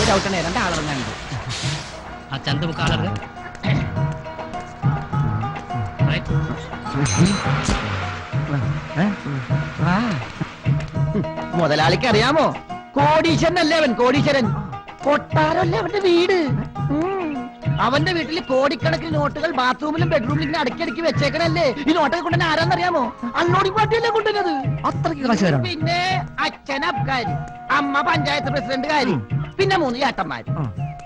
ചവിട്ടണേ, രണ്ടാളിറങ്ങാനുണ്ട്. ആ ചന്ത മുക്കാളറ് മുതലാളിക്ക് അറിയാമോ, കോടീശ്വരൻ അല്ലേ അവൻ, കോടീശ്വരൻ. കൊട്ടാരല്ലേ അവന്റെ വീട്. അവന്റെ വീട്ടിൽ കോടിക്കണക്കിന് നോട്ടുകൾ ബാത്റൂമിലും ബെഡ്റൂമിലും ഇങ്ങനെ അടുക്കി വെച്ചേക്കണല്ലേ. ഈ നോട്ടൊക്കെ കൊണ്ടുവന്നെ ആരാന്നറിയാമോ? അൺലോഡിംഗ് പാർട്ടിയല്ലേ കൊണ്ടുവന്നത്. അത്രയ്ക്ക് കാശുകാരാണ്. പിന്നെ അച്ഛൻ അബ്കാരി, അമ്മ പഞ്ചായത്ത് പ്രസിഡന്റുകാരി, പിന്നെ 3 ചേട്ടന്മാര്.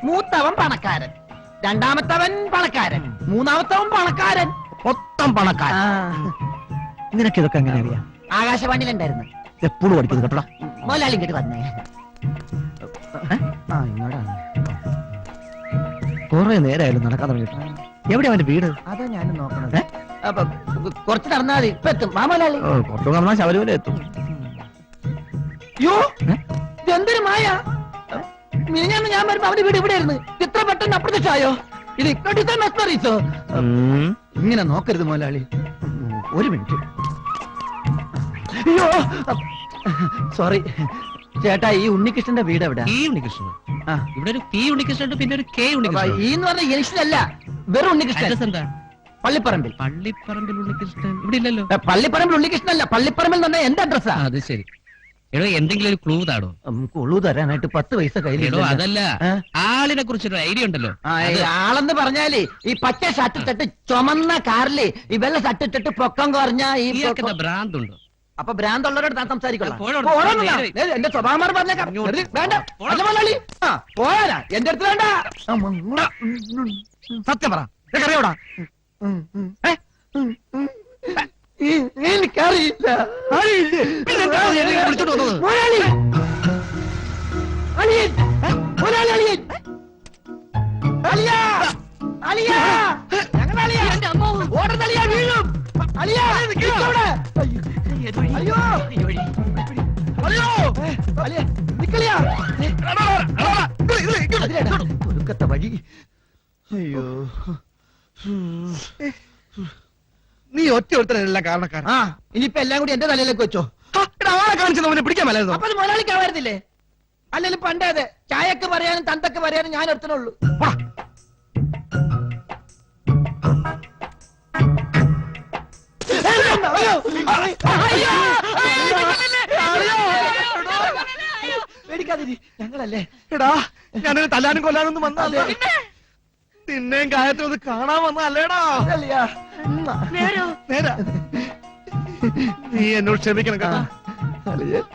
മൂത്തവൻ പണക്കാരൻ, രണ്ടാമത്തവൻ പണക്കാരൻ, മൂന്നാമത്തവൻ പണക്കാരൻ, മൊത്തം പണക്കാരൻ. നിനക്ക് ഇതൊക്കെ എങ്ങനെ അറിയാം? ആകാശവാണിയിലുണ്ടായിരുന്നു. എപ്പോഴും പഠിക്കുന്നത് കേട്ടോ. മുതലാളി ഇങ്ങോട്ട് വന്നേ. ഇങ്ങോട്ടാണ്. കുറെ നേരമായാലും നടക്കാൻ തുടങ്ങിയിട്ട്. എവിടെയാ അവന്റെ വീട്? അതാ ഞാൻ നോക്കണത്. അപ്പൊ കുറച്ച് നടന്നാൽ മതി, ഇപ്പൊ എത്തും. മാമലാളി കുറച്ചു നടന്നാൽ ശബരിമല എത്തും. യോ, എന്തൊരു മായ. മിനിഞ്ഞാന്ന് ഞാൻ വരുമ്പോ അവന്റെ വീട് ഇവിടെ ആയിരുന്നു. ഇത്ര പെട്ടെന്ന് അപ്രത്യക്ഷമായോ? ഇത് ഇക്കോട്ടിസോ മെസ്മറീസോ? ഇങ്ങനെ നോക്കരുത് മുതലാളി. ഒരു മിനിറ്റ്. അയ്യോ, സോറി ചേട്ടാ. ഈ ഉണ്ണികൃഷ്ണന്റെ വീട് എവിടെ? ഈ ഉണ്ണികൃഷ്ണൻ. ഇവിടെ ഒരു പി ഉണ്ണികൃഷ്ണൻ, പിന്നെ ഒരു കെ ഉണ്ണികൃഷ്ണൻ. ഈ എന്ന് പറഞ്ഞ ജംഗ്ഷനല്ല, വെറും ഉണ്ണികൃഷ്ണൻ. എന്താ? പള്ളിപ്പറമ്പിൽ. പള്ളിപ്പറമ്പിൽ ഉണ്ണികൃഷ്ണൻ ഇവിടെ ഇല്ലല്ലോ. പള്ളിപ്പറമ്പിൽ ഉണ്ണികൃഷ്ണൻ അല്ല, പള്ളിപ്പറമ്പിൽ തന്നെ എന്റെ അഡ്രസ്സാ. അത് ശരി. എടോ, എന്തെങ്കിലും ഒരു ക്ലൂ താടോ. കുളു തരാനായിട്ട് 10 പൈസ കയ്യിൽ. അതല്ല, ആളിനെ കുറിച്ചൊരു ഐഡിയ ഉണ്ടല്ലോ. ആളെന്ന് പറഞ്ഞാല് ഈ പച്ച ഷർട്ട് ഇട്ടിട്ട് ചുമന്ന കാറില് ഈ വെള്ള ഷർട്ട് ഇട്ടിട്ട് പൊക്കം കുറഞ്ഞ ഈ ഭ്രാന്തുണ്ടോ? അപ്പൊ ഭ്രാന്തുള്ളവരോട് താൻ സംസാരിക്കണം. പോഴോ. എന്റെ സ്വഭാവം പറഞ്ഞേക്കാം. വേണ്ട, പോരാ എന്റെ അടുത്ത് വേണ്ട. സത്യം പറ, അറിയോടാ? എനിക്കറിയില്ല. ഒടുക്കത്തെ വഴി. അയ്യോ, നീ ഒറ്റ ഒരുത്തരല്ല കാരണക്കാരൻ. ഇനിയിപ്പോ എല്ലാം കൂടി എന്റെ തലയിലേക്ക് വെച്ചോ. ആളെ കാണിച്ചത് അവനെ പിടിക്കാൻ മേലായിരുന്നു. അപ്പൊ അത് മുതലാളിക്കാവായിരുന്നില്ലേ? അല്ലെങ്കിൽ പണ്ടേ അതെ, ചായക്ക് പറയാനും തന്തക്ക് പറയാനും ഞാൻ ഒരുത്തനുള്ളൂ. പേടിക്കാതിരി, ഞങ്ങളല്ലേ. എടാ, ഞാനൊരു തല്ലാനും കൊല്ലാനൊന്നും വന്നതല്ലേ. നിന്നെയും കാര്യത്തിൽ ഒന്ന് കാണാൻ വന്നല്ലേടാ. നേരാ. നീ എന്നോട് ക്ഷമിക്കണം കേട്ടോ.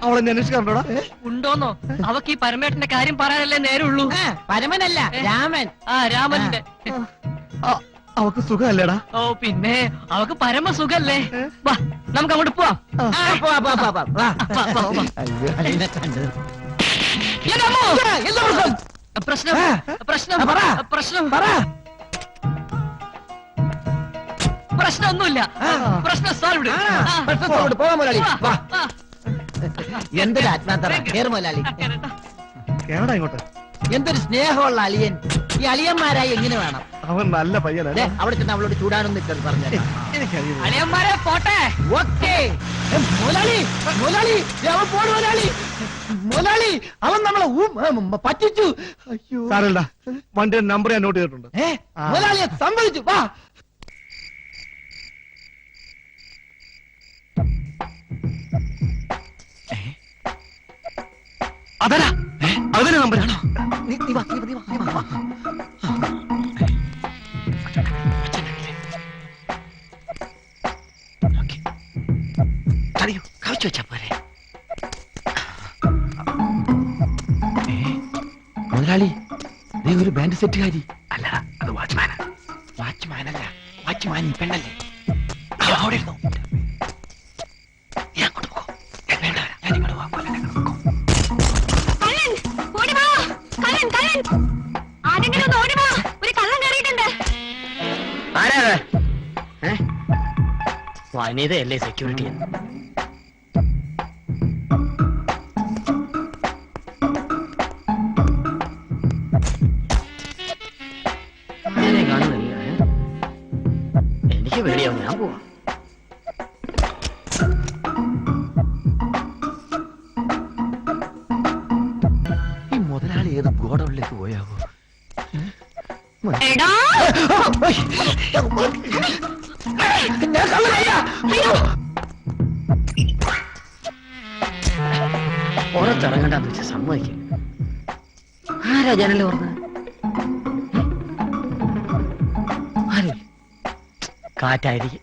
അവളെന്നെ അന്വേഷിക്കാറുണ്ടോടാ? ഉണ്ടോന്നോ? അവക്ക് ഈ പരമേട്ടന്റെ കാര്യം പറയാനല്ലേ നേരുള്ളൂ. പരമനല്ല, രാമൻ. രാമന്റെ. അവക്ക് സുഖമല്ലേടാ? ഓ പിന്നെ, അവക്ക് പരമ സുഖല്ലേ. വാ, നമുക്ക് അങ്ങോട്ട് പോവാം. പ്രശ്നം പ്രശ്നം പ്രശ്നം പ്രശ്നമൊന്നുമില്ല. പ്രശ്നം സോൾവ്ഡ്. പോവാ മുതലാളി. എന്തൊരു ആത്മാർത്ഥ. കേറ് മുതലാളി. കേരടാ ഇങ്ങോട്ട്. എന്തൊരു സ്നേഹമുള്ള അളിയൻ. ഈ അളിയന്മാരായി എങ്ങനെ വേണം? അവൻ നല്ല പയ്യനല്ലേ. അവിടെ ചെന്ന് അവളോട് ചൂടാനൊന്നും നിൽക്കരുത് പറഞ്ഞു. എനിക്കറിയില്ല. അളിയന്മാരെ പോട്ടെ. ഓക്കേ മുതലാളി. മുതലാളി അവൻ പോണു. മുതലാളി, മുതലാളി അവൻ നമ്മളെ പറ്റിച്ചു. അയ്യോ, സാരമില്ല, വണ്ടിയുടെ നമ്പർ ഞാൻ നോട്ട് ചെയ്തിട്ടുണ്ട്. മുതലാളിയെ സമ്മതിച്ചു. വാ. അതല്ല, അതിന്റെ നമ്പറാണോ? കവിച്ചു വെച്ചാ പോരെ. മുതലാളി, നീ ഒരു ബാൻഡ് സെറ്റുകാരി അല്ല, അത് വാച്ച്മാനാ. വാച്ച്മാനല്ല, വാച്ച്മാൻ പെണ്ണല്ലേ. അവിടെ ഇരുന്നു. ഞാൻ അങ്ങോട്ട് പോകും. വേണ്ട, ഞാൻ ഇങ്ങോട്ട് പോകാം. വനിതയല്ലേ സെക്യൂരിറ്റി. കാണുന്നില്ല, എനിക്ക് പേടിയാവും. ഞാൻ പോവാം. ഈ മുതലാളി ഏത് ഗോഡൌണിലേക്ക് പോയാവോ? എടാ ഞാൻ കള്ളനല്ല. പുറത്തിറങ്ങണ്ടെന്ന് വെച്ചാൽ സമ്മതിക്കും. ആരാ ജനല് തുറന്നത്? ആരും കാറ്റായിരിക്കും.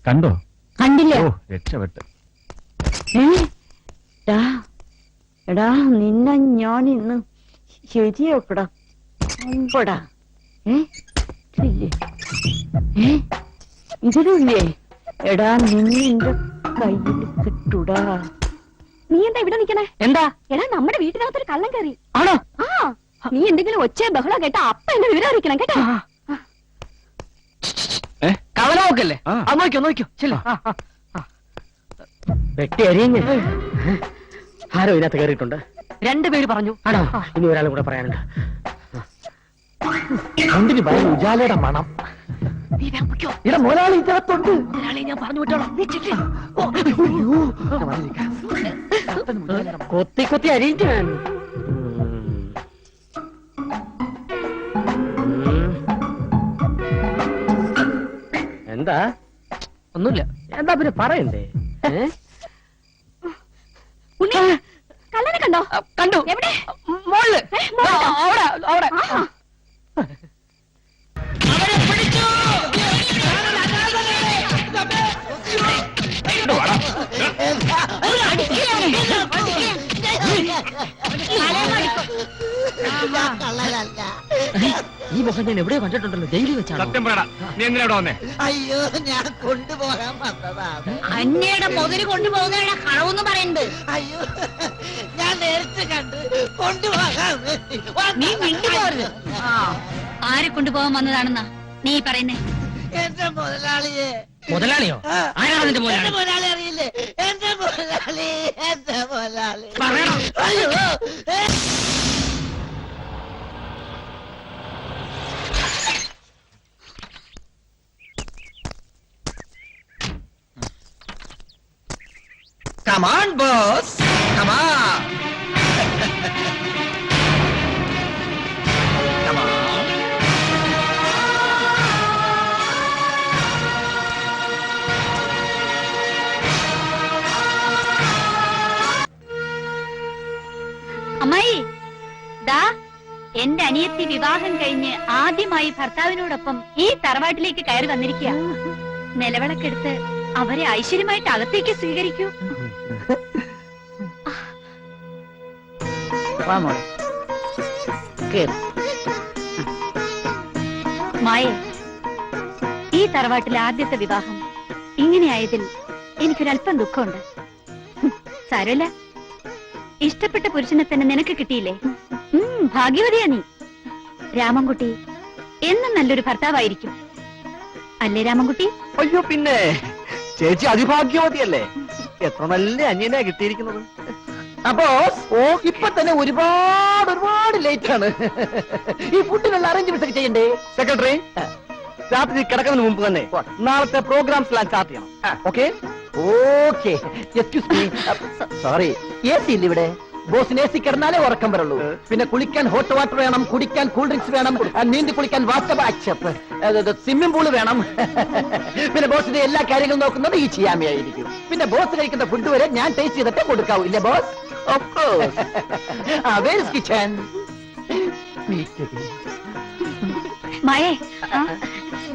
കണ്ടോ? കണ്ടില്ല. ഓ രക്ഷപ്പെട്ട്. എടാ നിന്നെ ഞാൻ ഇന്ന് ശരിയാക്കടാ. അമ്പടാ ഇതിലില്ലേ? എടാ നിന്നെ എന്റെ കയ്യിൽ കിട്ടൂടാ. നീ എന്താ ഇവിടെ നിക്കണേ? എന്താ? എടാ നമ്മുടെ വീട്ടിനകത്തൊരു കള്ളം കയറി. ആണോ? ആ നീ എന്തെങ്കിലും ഒച്ച ബഹളം കേട്ടാ അപ്പ എന്നെ വിവരം അറിയിക്കണം കേട്ടോ. കവല നോക്കല്ലേ? ആ. നോക്കിയോ നോക്കിയോ ചെല്ലോ. വെട്ടി അരിഞ്ഞ് ആരോ ഇതിനകത്ത് കയറിയിട്ടുണ്ട്. 2 പേര് പറഞ്ഞു. ആണോ? ഇനി ഒരാളും കൂടെ പറയാനുണ്ട്. രണ്ടിന് ഭയം ഉജാലയുടെ മണം. നീ വേഗം പൊയ്ക്കോ. ഇവിടെ മുതലാളി ഇതിനകത്തുണ്ട്. ഒരാളെ ഞാൻ പറഞ്ഞു വിട്ടോളാം. നീ ചെല്ല്. അയ്യോ. ഞാൻ വന്നിരിക്കാം. കൊത്തി കൊത്തി അരിയിച്ചു ഞാൻ. എന്താ? ഒന്നുമില്ല. എന്താ പിന്നെ പറയണ്ടേ? ഉണ്ണി, കള്ളനെ കണ്ടോ? കണ്ടു. എവിടെ? മോളില്. മോളിലോ? അവിടെ അവിടെ. ആ. ഈ മുഖം ഞാൻ എവിടെയോ കണ്ടിട്ടുണ്ടല്ലോ. ജയിലിൽ വെച്ചാണ്. സത്യം പറയടാ, നീ എന്തിനാ ഇവിടെ വന്നേ? അയ്യോ ഞാൻ കൊണ്ടുപോകാൻ വന്നതാണ്. അന്നയുടെ മുതല് കൊണ്ടുപോകുന്ന കളവെന്ന് പറയുന്നത്. അയ്യോ ഞാൻ നേരത്തെ കണ്ട് കൊണ്ടുപോകാൻ വേണ്ടി നീ മിണ്ടുപോരുത്. ആരെ കൊണ്ടുപോകാൻ വന്നതാണെന്നാ നീ പറയുന്നേ? എന്റെ മുതലാളിയെ. മുതലാളിയോ? ആ, ആരാണ് നിന്റെ എന്റെ മുതലാളി? മുതലാളി അറിയില്ലേ? എന്റെ മുതലാളി, എന്റെ മുതലാളി. പറയണം. അയ്യോ Come on, boss. Come on. Come on. അമ്മായി ദാ എന്റെ അനിയത്തി വിവാഹം കഴിഞ്ഞ് ആദ്യമായി ഭർത്താവിനോടൊപ്പം ഈ തറവാട്ടിലേക്ക് കയറി വന്നിരിക്കുക. നിലവിളക്കെടുത്ത് അവരെ ഐശ്വര്യമായിട്ട് അകത്തേക്ക് സ്വീകരിക്കൂ. വാ മോളെ. കേറ്. മായ, ഈ തറവാട്ടിലെ ആദ്യത്തെ വിവാഹം ഇങ്ങനെയായതിൽ എനിക്കൊരല്പം ദുഃഖമുണ്ട്. സാരമില്ല, ഇഷ്ടപ്പെട്ട പുരുഷനെ തന്നെ നിനക്ക് കിട്ടിയില്ലേ? ഭാഗ്യവതിയാ നീ. രാമൻകുട്ടി എന്നും നല്ലൊരു ഭർത്താവായിരിക്കും അല്ലേ രാമൻകുട്ടി? അയ്യോ പിന്നെ ചേച്ചി അതിഭാഗ്യവതിയല്ലേ. എത്ര നല്ല അന്യനാ കിട്ടിയിരിക്കുന്നത്. അപ്പോ ഇപ്പൊ തന്നെ ഒരുപാട് ലേറ്റ് ആണ്. ഈ ഫുഡിനുള്ള അറേഞ്ച്മെന്റ്സ് ഒക്കെ ചെയ്യണ്ടേ? സെക്രട്ടറി, രാത്രി കിടക്കുന്നതിന് മുമ്പ് തന്നെ നാളത്തെ പ്രോഗ്രാംസ് എല്ലാം സ്റ്റാർട്ട് ചെയ്യണം. Okay? Okay. Excuse me, sorry. A C ഇല്ല ഇവിടെ. ബോസിന് എ സി കിടന്നാലേ ഉറക്കം വരുള്ളൂ. പിന്നെ കുളിക്കാൻ ഹോട്ട് വാട്ടർ വേണം, കുടിക്കാൻ കൂൾ ഡ്രിങ്ക്സ് വേണം, നീന്തി കുളിക്കാൻ സ്വിമ്മിംഗ് പൂള് വേണം. പിന്നെ ബോസിന്റെ എല്ലാ കാര്യങ്ങളും നോക്കുന്നത് ഈ ചിയാമയായിരിക്കും. പിന്നെ ബോസ് കഴിക്കുന്ന ഫുഡ് വരെ ഞാൻ ടേസ്റ്റ് ചെയ്തിട്ട് കൊടുക്കാവൂ. ഇല്ലേ boss? Of course. Where is kitchen? മായേ,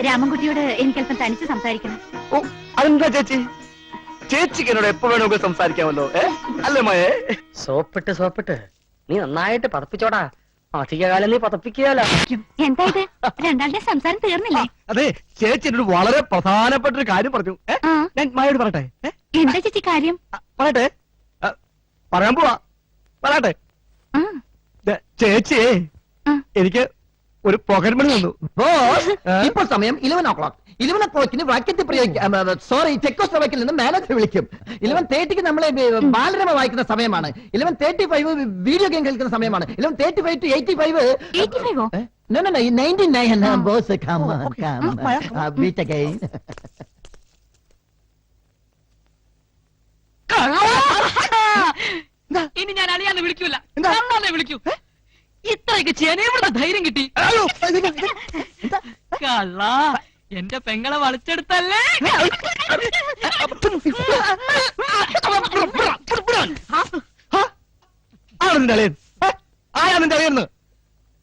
രാമൻകുട്ടിയോട് എനിക്കല്പം തനിച്ച് സംസാരിക്കണം. ഓ, അതെന്താ ചേച്ചി? ചേച്ചിക്ക് എന്നോട് എപ്പോ വേണമെങ്കിൽ സംസാരിക്കാമല്ലോ. അല്ലേ മയേ? സോപ്പിട്ട് നീ നന്നായിട്ട് പതപ്പിച്ചോടാ. അധികകാലം നീ പതപ്പിക്കുകയല്ലോ. എന്താ ഇത്? രണ്ടാളുടെ സംസാരം തീർന്നില്ലേ? അതെ, ചേച്ചി എന്നോട് വളരെ പ്രധാനപ്പെട്ട ഒരു കാര്യം പറഞ്ഞു. ഞാൻ മായോട് പറയട്ടെ? എന്താ ചേച്ചി കാര്യം? പറയട്ടെ? പറയാൻ പോവാ. പറയട്ടെ? ചേച്ചിയെ എനിക്ക് ഒരു പോക്കറ്റ് മണി തന്നു. ബോസ്, ഇപ്പോൾ സമയം 11 o'clock. 11 o'clockന് വാക്യത്തിൽ പ്രയോഗിക്കും. സോറി, ചെക്കോസ്ലോവാക്കിൽ നിന്ന് മാനേജർ വിളിക്കും. 11:30 നമ്മളെ ബാലരമ വായിക്കുന്ന സമയമാണ്. 11:35 വീഡിയോ ഗെയിം കളിക്കുന്ന സമയമാണ്. 11:35 to 85. 85 No, 99. Boss, come on. Beat again. എന്താ ഇനി ഞാൻ അളിയാന്ന് വിളിക്കൂല, എന്താ? അണ്ണാന്നേ വിളിക്കൂ. ഇത്രയൊക്കെ ചെയ്യാൻ എവിടെ ധൈര്യം കിട്ടി? അയ്യോ, എന്താ? കള്ള, എന്റെ പെങ്ങളെ വളച്ചെടുത്തല്ലേ? ആരാ നിന്റെ അളിയൻ? ആരാ നിന്റെ അളിയെന്ന്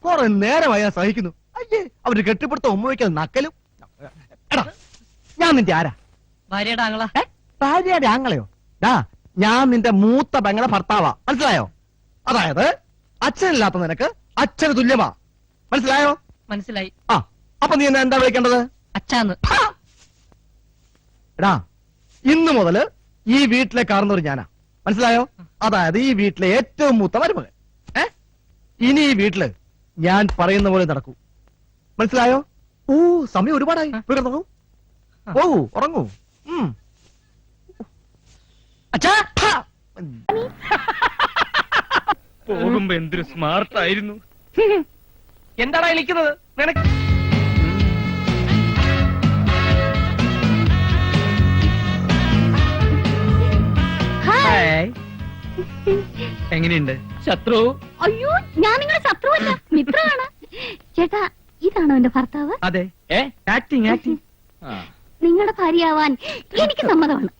കുറെ നേരമായി ഞാൻ സഹിക്കുന്നു. അയ്യേ, അവര് കെട്ടിപ്പിടുത്ത ഉമ്മ വയ്ക്കാതെ നക്കലും. എടാ, ഞാൻ നിന്റെ ആരാ? ഭാര്യയുടെ ആങ്ങള. ഭാര്യയുടെ ആങ്ങളെയോ? ഡാ, ഞാൻ നിന്റെ മൂത്ത പെങ്ങളെ ഭർത്താവാ, മനസ്സിലായോ? അതായത് അച്ഛനില്ലാത്ത നിനക്ക് അച്ഛന് തുല്യമാ, മനസ്സിലായോ? മനസ്സിലായി. ആ, അപ്പൊ നീ എന്നെ എന്താ വിളിക്കേണ്ടത്? അച്ചാന്ന്. എടാ, ഇന്നു മുതല് ഈ വീട്ടിലെ കാരണവർ ഞാനാ, മനസ്സിലായോ? അതായത് ഈ വീട്ടിലെ ഏറ്റവും മൂത്ത മരുമകൻ. ഇനി ഈ വീട്ടില് ഞാൻ പറയുന്ന പോലെ നടക്കൂ, മനസ്സിലായോ? ഓ, സമയം ഒരുപാടായി. പോയി കിടന്നോളൂ. പോകൂ, ഉറങ്ങൂ. അച്ഛാ, പോകുമ്പോ എന്തൊരു സ്മാർട്ട് ആയിരുന്നു. എന്താടാ വിളിക്കുന്നത് നിനക്ക്? എങ്ങനെയുണ്ട് ശത്രു? അയ്യോ, ഞാൻ നിങ്ങളുടെ ശത്രുവല്ല, മിത്രമാണ്. ചേട്ടാ, ഇതാണോ എന്റെ ഭർത്താവ്? അതെ. Acting acting. നിങ്ങളുടെ ഭാര്യയാവാൻ എനിക്ക് സമ്മതമാണ്.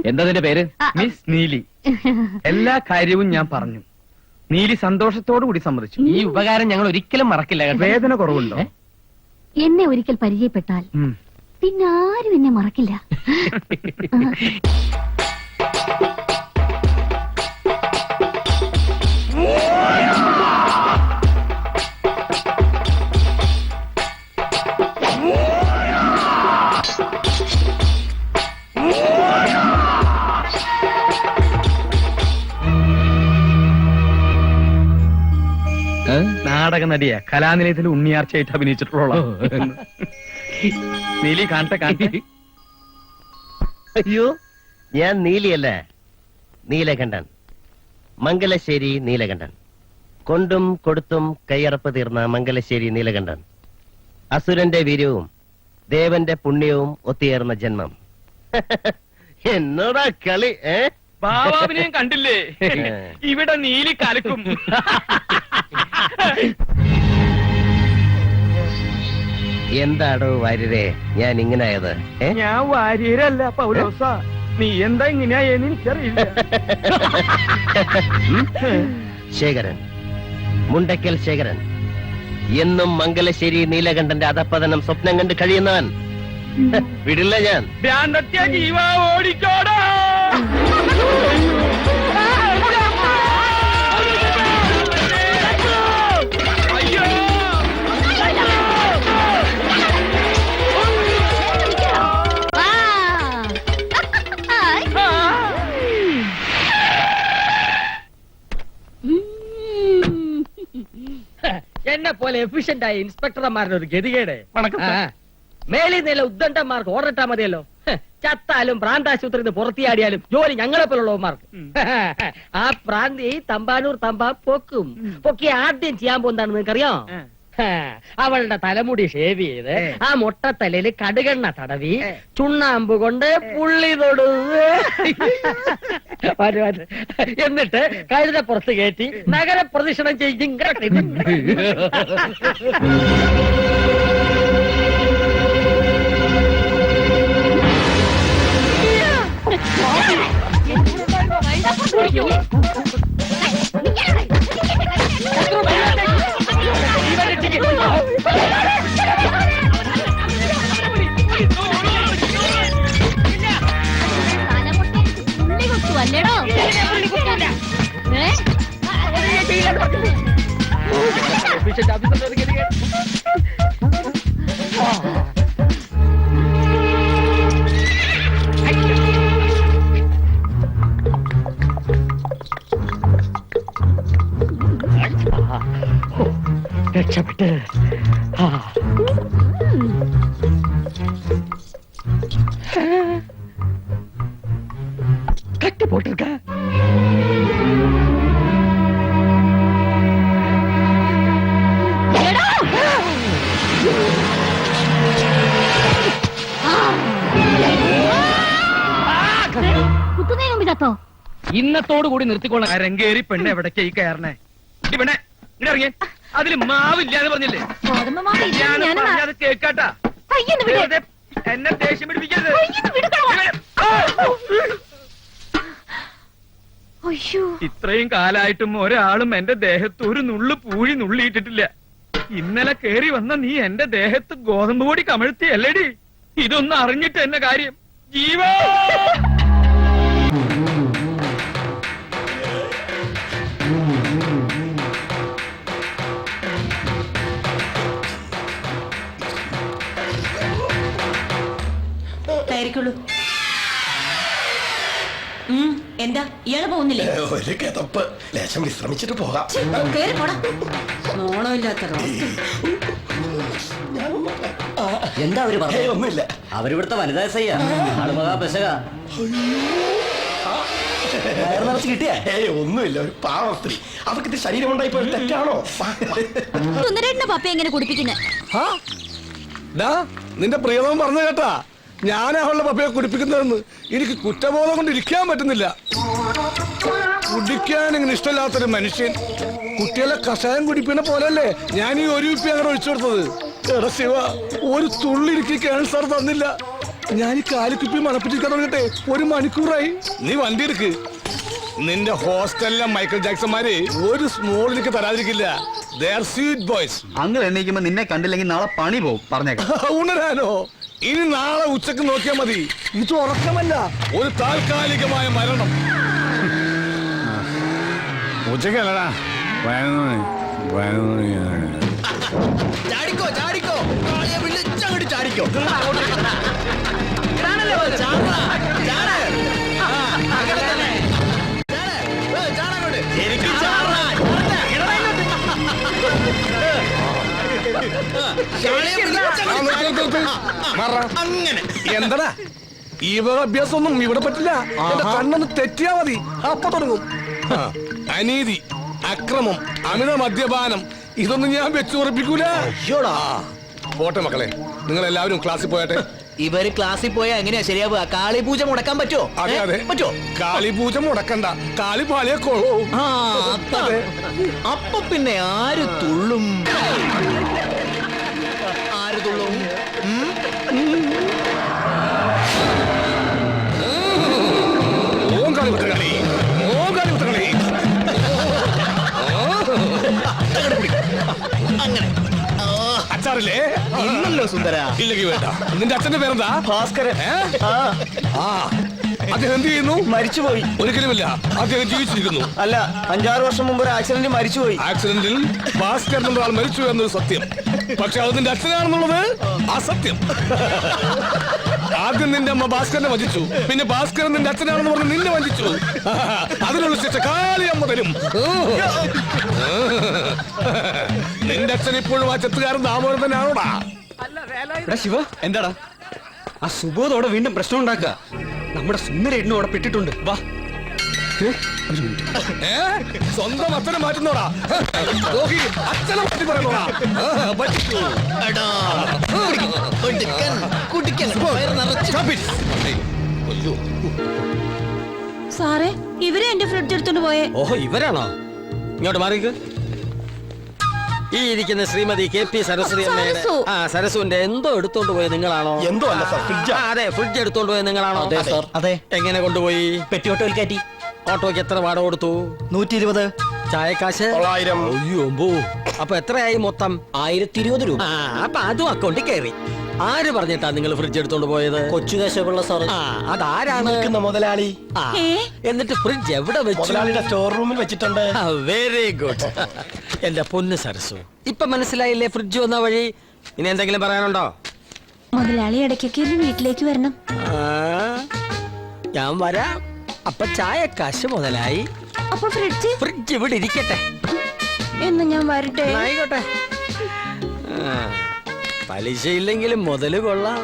എന്താ നിന്റെ പേര്? മിസ് നീലി. എല്ലാ കാര്യവും ഞാൻ പറഞ്ഞു. നീലി സന്തോഷത്തോടു കൂടി സമ്മതിച്ചു. ഈ ഉപകാരം ഞങ്ങൾ ഒരിക്കലും മറക്കില്ല കേട്ടോ. വേദന കുറവുണ്ടോ? എന്നെ ഒരിക്കൽ പരിചയപ്പെട്ടാൽ പിന്നെ ആരും എന്നെ മറക്കില്ല. നാടക നടിയാ, കലാനിലയത്തിൽ ഉണ്ണിയാർച്ചയായിട്ട് അഭിനയിച്ചിട്ടുള്ള. നീലി കാണട്ടെ കാണട്ടെ. അയ്യോ, ഞാൻ നീലിയല്ല, നീലകണ്ഠൻ. മംഗലശ്ശേരി നീലകണ്ഠൻ. കൊണ്ടും കൊടുത്തും കയ്യറപ്പ് തീർന്ന മംഗലശ്ശേരി നീലകണ്ഠൻ. അസുരന്റെ വീര്യവും ദേവന്റെ പുണ്യവും ഒത്തുചേർന്ന ജന്മം. എന്നോടാ കളി? ബാബാവിനെയും കണ്ടില്ലേ? ഇവിടെ നീലി കലക്കും. എന്താടോ വാര്യരെ ഞാൻ ഇങ്ങനായത്? ഞാൻ വാര്യരല്ല പൗലോസ. നീ എന്താ ഇങ്ങനെയായെന്ന് എനിക്കറിയില്ല. ശേഖരൻ, മുണ്ടക്കൽ ശേഖരൻ. എന്നും മംഗലശ്ശേരി നീലകണ്ഠന്റെ അധപ്പതനം സ്വപ്നം കണ്ട് കഴിയുന്നവൻ. വിടില്ല ഞാൻ. ഭ്രാന്തത്യ ജീവ ഓടിക്കോടാ. എന്നെ പോലെ എഫിഷ്യന്റ് ആയ ഇൻസ്പെക്ടർമാരുടെ ഒരു ഗതികേട്. മേലിൽ നില ഉദ്ദണ്ഡന്മാർക്ക് ഓർഡിട്ടാ മതിയല്ലോ. ചത്താലും പ്രാന്താശുപത്രിയിൽ നിന്ന് പുറത്തിയാടിയാലും ജോലി ഞങ്ങളെ പോലുള്ളവന്മാർക്ക്. ആ പ്രാന്തി തമ്പാനൂർ തമ്പാ പൊക്കി ആദ്യം ചെയ്യാൻ പോകുന്നതാണ് നിങ്ങൾക്കറിയാം? അവളുടെ തലമുടി ഷേവ് ചെയ്ത് ആ മൊട്ടത്തലയിൽ കടുകെണ്ണ തടവി ചുണ്ണാമ്പ് കൊണ്ട് പുള്ളി തൊടു, എന്നിട്ട് കഴുതപ്പുറത്ത് കയറ്റി നഗരപ്രദക്ഷിണം ചെയ്യും. അല്ലേടോ? രക്ഷപ്പെട്ട് കട്ടി പോട്ടിருக்க. കുത്തുന്നതിന് മുമ്പ് ചത്തോ? ഇന്നത്തോടു കൂടി നിർത്തിക്കൊള്ളാം അരങ്കേറി പെണ്ണ് എവിടേക്ക് ഈ കയറണേ പെണ്ണെ ഇങ്ങനെ ഇറങ്ങിയ അതില് മാവില്ല എന്ന് പറഞ്ഞില്ലേ ഗോതമ്പ് മാവ് ഇല്ലെന്ന് ഞാൻ ഞാൻ പറഞ്ഞത് കേക്കാട്ടാ കയ്യൊന്ന് വിട്. വെറുതെ എന്നെ ദേഷ്യം പിടിപ്പിക്കരുത് കയ്യൊന്ന് വിടുകളാ. അയ്യോ ഇത്രയും കാലായിട്ടും ഒരാളും എന്റെ ദേഹത്ത് ഒരു നുള്ളു പൂഴി നുള്ളിയിട്ടിട്ടില്ല. ഇന്നലെ കേറി വന്ന നീ എന്റെ ദേഹത്ത് ഗോതമ്പ് പൊടി കമഴ്ത്തിയല്ലേടി? ഇതൊന്നും അറിഞ്ഞിട്ട് എന്നെ കാര്യം ജീവാ. കയറിക്കുള്ളൂ. എന്താ ഇയാള് പോകുന്നില്ലേ? ഒരു കിതപ്പ് ലേശം വിശ്രമിച്ചിട്ട് പോകാം. കേറി പോടാ. നോണമില്ലാത്ത എന്താ അവര് പറഞ്ഞു? ഒന്നുമില്ല. അവരിവിടുത്തെ വനിതാ പെശക നിറച്ച് കിട്ടിയ ഒന്നുമില്ല. ഒരു പാവ സ്ത്രീ. അവർക്ക് ഇത് ശരീരം ഉണ്ടായിപ്പോ തെറ്റാണോ? സുന്ദരേട്ടന്റെ പപ്പ എങ്ങനെ കുടിപ്പിക്കുന്നത്? നിന്റെ പ്രിയതം പറഞ്ഞു കേട്ടാ, ഞാനാ അവളുടെ പപ്പയെ കുടിപ്പിക്കുന്നതെന്ന്. എനിക്ക് കുറ്റബോധം കൊണ്ട് ഇരിക്കാൻ പറ്റുന്നില്ല. കുടിക്കാൻ ഇങ്ങനെ ഇഷ്ടമില്ലാത്തൊരു മനുഷ്യൻ കുട്ടികളെ കഷായം കുടിപ്പിക്കുന്ന പോലല്ലേ ഞാൻ ഈ ഒരു കുപ്പി അങ്ങനെ ഒഴിച്ചു കൊടുത്തത്. എടാ ശിവ, ഒരു തുള്ളി എനിക്ക് ക്യാൻസർ തന്നില്ല. ഞാൻ ഈ കാലിക്കുപ്പി മണപ്പിച്ചിരിക്കാൻ തുടങ്ങട്ടെ 1 മണിക്കൂറായി. നീ വണ്ടി എടുക്ക്. നിന്റെ ഹോസ്റ്റലിലെ മൈക്കിൾ ജാക്സന്മാര് ഒരു സ്മോൾ എനിക്ക് തരാതിരിക്കില്ല. Sweet boys. അങ്ങനെ എണ്ണീക്കുമ്പോ നിന്നെ കണ്ടില്ലെങ്കിൽ നാളെ പണി പോകും പറഞ്ഞേക്കാം. ഉണരാനോ? ഇനി നാളെ ഉച്ചക്ക് നോക്കിയാ മതി. ഇത് ഉറക്കമല്ല, ഒരു താൽക്കാലികമായ മരണം. ഉച്ചക്കല്ലടാ ചാടിക്കോ ചാടിക്കോ വിളിച്ചങ്ങോട്ട് ചാടിക്കോ. എനിക്ക് അങ്ങനെ എന്താ ഈ അഭ്യാസമൊന്നും ഇവിടെ പറ്റില്ല. എന്റെ കണ്ണൊന്ന് തെറ്റിയാ മതി, അപ്പൊ തുടങ്ങും. അനീതി, അക്രമം, അമിത മദ്യപാനം, ഇതൊന്നും ഞാൻ വെച്ചുറപ്പിക്കൂല. പോട്ടെ മക്കളെ, നിങ്ങൾ എല്ലാവരും ക്ലാസ്സിൽ പോയട്ടെ. ഇവര് ക്ലാസ്സിൽ പോയാ എങ്ങനെയാ ശരിയാവുക? കാളിപൂജ മുടക്കാൻ പറ്റുമോ? അതെ അതെ, പറ്റുമോ? കാളിപൂജ മുടക്കണ്ട, കാളി പാളിയെ കൊള്ളൂ. അപ്പൊ പിന്നെ ആര് തുള്ളും? ആര് തുള്ളും? ഓം കാളി പുത്രകളി, ഓം കാളി പുത്രകളി. അങ്ങനെ അച്ചാറില്ലേ? ഇല്ലല്ലോ സുന്ദര. ഇല്ലെങ്കിൽ വേണ്ട. നിന്റെ അച്ഛന്റെ പേരെന്താ? ഭാസ്കരൻ. അദ്ദേഹം എന്ത് ചെയ്യുന്നു? മരിച്ചുപോയി. ഒരിക്കലുമില്ല, അദ്ദേഹം ജീവിച്ചിരിക്കുന്നു. അല്ല, 5-6 വർഷം മുമ്പ് ഒരു ആക്സിഡന്റ് മരിച്ചുപോയി. ആക്സിഡന്റിൽ ഭാസ്കർ എന്നുള്ള ആൾ മരിച്ചു എന്നൊരു സത്യം. പക്ഷെ അത് നിന്റെ അച്ഛനാണെന്നുള്ളത് അസത്യം. ആദ്യം നിന്റെ അമ്മ ഭാസ്കരനെ വഞ്ചിച്ചു, പിന്നെ ഭാസ്കരൻ നിന്റെ അച്ഛനാണെന്ന് പറഞ്ഞ് നിന്നെ വഞ്ചിച്ചു. അതിനുള്ള ശിക്ഷ കാളിയമ്മ തരും. നിന്റെ അച്ഛൻ ഇപ്പോഴും ആ ചെത്തുകാരൻ ദാമോദരൻ തന്നെയാണോടാ? ശിവ, എന്താടാ ആ സുബോധോടെ വീണ്ടും പ്രശ്നം ഉണ്ടാക്കുക? നമ്മുടെ സുന്ദരേട്ടനും അവിടെ പെട്ടിട്ടുണ്ട്. വാ. സ്വന്തം അച്ഛനെ മാറ്റുന്നോടാ? അച്ഛനെ മാറ്റി പറയുന്നോടാ? സാറേ, ഇവരെ എന്റെ ഫ്രിഡ്ജ് എടുത്തോണ്ട് പോയേ. ഓഹോ, ഇവരാണോ? ഇങ്ങോട്ട് മാറിക്ക്. ഈ ഇരിക്കുന്ന ശ്രീമതി KP സരസ്വതി അമ്മയുടെ സരസുവിന്റെ എന്തോ എടുത്തോണ്ട് പോയത് നിങ്ങളാണോ? എന്തോ അല്ല സാർ, ഫ്രിഡ്ജ്. അതെ, ഫ്രിഡ്ജ് എടുത്തോണ്ട് പോയത് നിങ്ങളാണോ? അതെ സാർ. അതെ. എങ്ങനെ കൊണ്ടുപോയി? പെട്ടി ഓട്ടോയിൽ കയറ്റി. ഓട്ടോയ്ക്ക് എത്ര വാടക കൊടുത്തു? 120. ചായക്കാശ്? 900. അയ്യോ, അപ്പൊ എത്രയായി മൊത്തം? 1020 രൂപ. അപ്പൊ അതും അക്കൗണ്ടിൽ കയറി. ആര് പറഞ്ഞിട്ടാ നിങ്ങൾ ഫ്രിഡ്ജ് എടുത്തോണ്ട് പോയത്? കൊച്ചുകേശവുള്ള സാർ. അതാരാണ്? മുതലാളി. എന്നിട്ട് ഫ്രിഡ്ജ് എവിടെ വെച്ചു? മുതലാളിയുടെ സ്റ്റോർ റൂമിൽ വെച്ചിട്ടുണ്ട്. Very good. എന്റെ പൊന്ന് സരസു, ഇപ്പൊ മനസ്സിലായില്ലേ ഫ്രിഡ്ജ് വന്ന വഴി? ഇനി എന്തെങ്കിലും പറയാനുണ്ടോ? മുതലാളി ഇടയ്ക്കൊക്കെ വീട്ടിലേക്ക് വരണം. ഞാൻ വരാം. അപ്പൊ ചായക്കാശ് മുതലായി. അപ്പൊ ഫ്രിഡ്ജ് ഇവിടെ ഇരിക്കട്ടെ. എന്ന് ഞാൻ വരട്ടെ. ആയിക്കോട്ടെ. പലിശ ഇല്ലെങ്കിലും മുതല് കൊള്ളാം.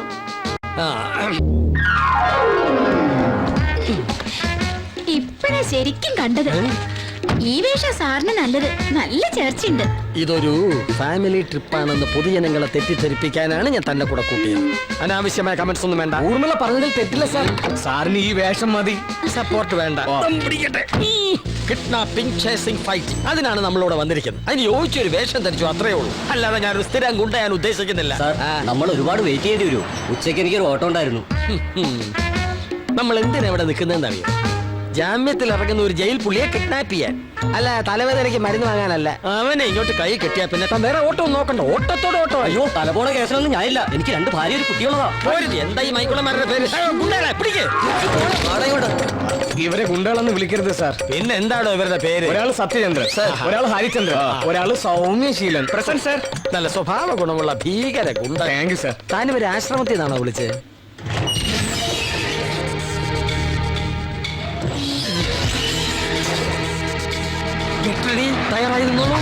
ഇപ്പഴാ ശരിക്കും കണ്ടത്. ഈ വേഷം സാറിന് നല്ലത്. നല്ല ചേർച്ചയുണ്ട്. ഇതൊരു ഫാമിലി ട്രിപ്പാണെന്ന് പൊതുജനങ്ങളെ തെറ്റിദ്ധരിപ്പിക്കാനാണ് ഞാൻ തന്നെ കൂടെ കൂട്ടിയത്. അനാവശ്യമായ കമന്റ്സ് ഒന്നും വേണ്ട. ഊർമിള പറഞ്ഞതിൽ തെറ്റില്ല സാർ. സാറിന് ഈ വേഷം മതി. സപ്പോർട്ട് വേണ്ട. കിഡ്നാപ്പിംഗ്, ചേസിംഗ്, ഫൈറ്റ്, അതിനാണ് നമ്മളിവിടെ വന്നിരിക്കുന്നത്. അതിന് യോജിച്ചൊരു വേഷം ധരിച്ചു, അത്രേ ഉള്ളൂ. അല്ലാതെ ഞാനൊരു സ്ഥിരം ഗുണ്ടയാൻ ഉദ്ദേശിക്കുന്നില്ല. സാർ നമ്മൾ ഒരുപാട് വെയിറ്റ് ചെയ്യേണ്ടി വരും. ഉച്ചയ്ക്ക് എനിക്കൊരു ഓട്ടം ഉണ്ടായിരുന്നു. നമ്മൾ എന്തിനാ ഇവിടെ നിൽക്കുന്നതെന്നറിയോ? ജാമ്യത്തിൽ ഇറങ്ങുന്ന ഒരു ജയിൽ പുള്ളിയെ കിഡ്നാപ്പ് ചെയ്യാൻ, അല്ല തലവേദനയ്ക്ക് മരുന്ന് വാങ്ങാനല്ല. അവനെ ഇങ്ങോട്ട് കൈ കെട്ടിയാ പിന്നെ താൻ വേറെ ഓട്ടം നോക്കണ്ട. ഓട്ടത്തോടെ ഓട്ടോ. അയ്യോ തലപോണ കേസിലൊന്നും ഞാനില്ല. എനിക്ക് 2 ഭാര്യ ഒരു കുട്ടിയുള്ളതാ. എന്താ ഈ മൈക്കുളന്മാരുടെ പേര്? പിടിക്ക്. ഇവരെ ഗുണ്ടകളെന്ന് വിളിക്കരുത് സാർ. പിന്നെ എന്താണോ ഇവരുടെ പേര്? ഒരാൾ സത്യചന്ദ്രൻ, ഒരാൾ ഹരിചന്ദ്രൻ, ഒരാൾ സൗമ്യശീലൻ. Present sir. നല്ല സ്വഭാവ ഗുണമുള്ള ഭീകര ഗുണ്ട. Thank you sir. താനിവര് ആശ്രമത്തിൽ നിന്നാണോ വിളിച്ചത്? തയ്യാറായി നിന്നോളൂ.